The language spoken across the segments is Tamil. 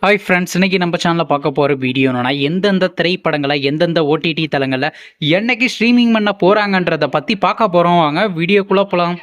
ஹாய் ஃப்ரெண்ட்ஸ், இன்னைக்கு நம்ம சேனலில் பார்க்க போகிற வீடியோ என்னன்னா, எந்தெந்த திரைப்படங்களை எந்தெந்த ஓடிடி தளங்களில் என்னைக்கு ஸ்ட்ரீமிங் பண்ண போகிறாங்கன்றதை பற்றி பார்க்க போகிறோம். வாங்க வீடியோக்குள்ளே போகலாம்.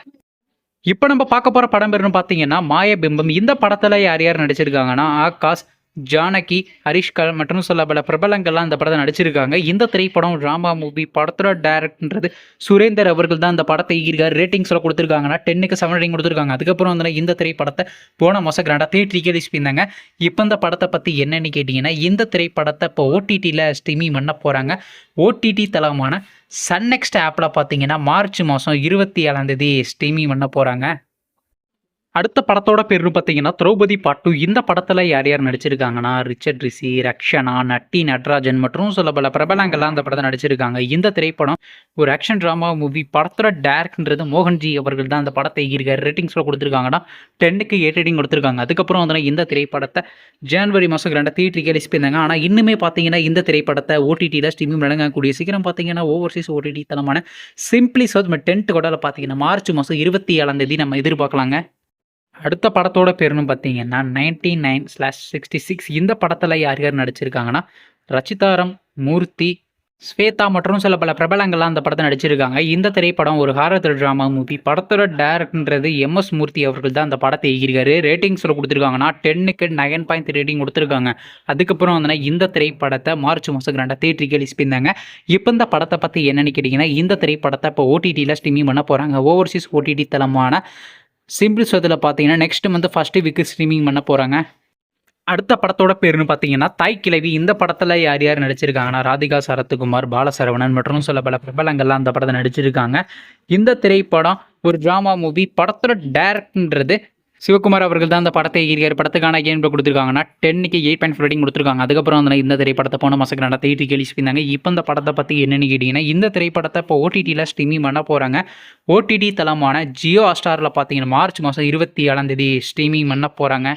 இப்போ நம்ம பார்க்க போகிற படம் பேருன்னு பார்த்தீங்கன்னா மாயபிம்பம். இந்த படத்தில் யார் யார் நடிச்சிருக்காங்கன்னா ஆகாஷ், ஜானகி, ஹரிஷ்கர் மற்றும் சில பல பிரபலங்கள்லாம் இந்த படத்தை நடிச்சிருக்காங்க. இந்த திரைப்படம் ட்ராமா மூவி. படத்தோட டைரக்டர்ன்றது சுரேந்தர் அவர்கள் தான் இந்த படத்தை ஈர்க்கார். ரேட்டிங்ஸில் கொடுத்துருக்காங்கன்னா 10க்கு 7 ரேட்டிங் கொடுத்துருக்காங்க. அதுக்கப்புறம் வந்து இந்த திரைப்படத்தை போன மாதம் கிராண்டாக தேட்டருக்கு ரிலீஸ் பண்ணியிருந்தாங்க. இப்போ இந்த படத்தை பற்றி என்னென்னு கேட்டிங்கன்னா, இந்த திரைப்படத்தை இப்போ ஓடிடியில் ஸ்ட்ரீமிங் பண்ண போகிறாங்க. ஓடிடி தளமான சன் நெக்ஸ்ட் ஆப்பில் பார்த்தீங்கன்னா மார்ச் மாதம் 27ஆம் தேதி ஸ்ட்ரீமிங் பண்ண போகிறாங்க. அடுத்த படத்தோட பேரு பார்த்தீங்கன்னா திரௌபதி பார்ட் 2. இந்த படத்தில் யார் யார் நடிச்சிருக்காங்கன்னா ரிச்சர்ட் ரிஷி, ரக்ஷனா, நட்டி நடராஜன் மற்றும் சில பல பிரபலங்கள்லாம் அந்த படத்தை நடிச்சிருக்காங்க. இந்த திரைப்படம் ஒரு ஆக்ஷன் ட்ராமா மூவி. படத்தோட டேரக்டர்ன்றது மோகன்ஜி அவர்கள் தான் அந்த படத்தை ஈர்க்கார். ரேட்டிங்ஸில் கொடுத்துருக்காங்கன்னா 10க்கு 8 ரேட்டிங் கொடுத்துருக்காங்க. அதுக்கப்புறம் வந்து இந்த திரைப்படத்தை ஜனவரி மாதம் கிராண்டாக தேட்டருக்கு ரிலீஸ் பண்ணியிருந்தாங்க. ஆனால் இன்னுமே பார்த்தீங்கன்னா இந்த திரைப்படத்தை ஓடிடியில் ஸ்ட்ரீமிங் வழங்கக்கூடிய சீக்கிரம் பார்த்தீங்கன்னா ஓவர்சீஸ் ஓடிடி தளமான சிம்பிளி சர்ச் 10th கொடால பார்த்தீங்கன்னா மார்ச் மாதம் 27ஆம் தேதி நம்ம எதிர்பார்க்கலாங்க. அடுத்த படத்தோட பேருன்னு பார்த்தீங்கன்னா 99/66. இந்த படத்தில் யார் யார் நடிச்சிருக்காங்கன்னா ரச்சிதாரம், மூர்த்தி, ஸ்வேதா மற்றும் சில பல பிரபலங்கள்லாம் அந்த படத்தை நடிச்சிருக்காங்க. இந்த திரைப்படம் ஒரு ஹாரர் ட்ராமா மூவி. படத்தோட டேரக்டர்ன்றது MS மூர்த்தி அவர்கள் தான் அந்த படத்தை ஈர்க்காரு. ரேட்டிங்ஸில் கொடுத்துருக்காங்கன்னா 10க்கு 9.3 ரேட்டிங் கொடுத்துருக்காங்க. அதுக்கப்புறம் வந்து இந்த திரைப்படத்தை மார்ச் மாதம் கிராண்டாக தேட்டருக்கு ரிலீஸ் பண்ணியிருந்தாங்க. இப்போ இந்த படத்தை பற்றி என்னென்னு கேட்டிங்கன்னா, இந்த திரைப்படத்தை இப்போ ஓடிடியில் ஸ்ட்ரீமிங் பண்ண போகிறாங்க. ஓவர்சீஸ் ஓடிடி தளமான சிம்பிள் சோத்தில் பார்த்தீங்கன்னா next month first week streaming பண்ண போகிறாங்க. அடுத்த படத்தோட பேருன்னு பார்த்தீங்கன்னா தாய் கிழவி. இந்த படத்தில் யார் யார் நடிச்சிருக்காங்கன்னா ராதிகா சரத்குமார், பாலசரவணன் மற்றும் சில பல பிரபலங்கள்லாம் அந்த படத்தை நடிச்சிருக்காங்க. இந்த திரைப்படம் ஒரு ட்ராமா மூவி. படத்தோட டேரக்டர்ன்றது சிவகுமார் அவர்கள் தான் அந்த படத்தை ஈர்க்கார். படத்துக்கான கேம் கொடுத்துருக்காங்கன்னா 10க்கு 8.5 ரேட்டிங் கொடுத்துருக்காங்க. அதுக்கப்புறம் வந்து இந்த திரைப்படத்தை போன மாதம் கிராண்டாக தேட்டருக்கு ரிலீஸ் பண்ணியிருந்தாங்க. இப்போ இந்த படத்தை பற்றி என்னென்னு கேட்டிங்கன்னா, இந்த திரைப்படத்தை இப்போ ஓடிடியில் ஸ்ட்ரீமிங் பண்ண போகிறாங்க. ஓடிடி தளமான ஜியோ ஹாட்ஸ்டாரில் பார்த்தீங்கன்னா மார்ச் மாதம் 27ஆம் தேதி ஸ்ட்ரீமிங் பண்ண போகிறாங்க.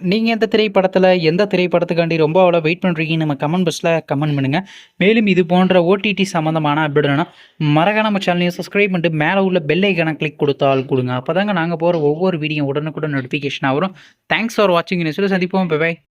நீங்கள் எந்த திரைப்படத்துக்காண்டி ரொம்ப அவ்வளோ வெயிட் பண்ணுறீங்கன்னு நம்ம கமெண்ட் பாக்ஸில் கமெண்ட் பண்ணுங்கள். மேலும் இது போன்ற ஓடிடி சம்மந்தமான அப்டேட்னா மறக்காம நம்ம சேனலையும் சப்ஸ்கிரைப் பண்ணிட்டு மேலே உள்ள பெல் ஐக்கானை கிளிக் கொடுத்தால் கொடுங்க. அப்போ தாங்க நாங்கள் போகிற ஒவ்வொரு வீடியோ உடனுக்குடன் நோட்டிஃபிகேஷன் வரும். தேங்க்ஸ் ஃபார் வாட்சிங். நெக்ஸ்ட் சந்திப்போம். பை.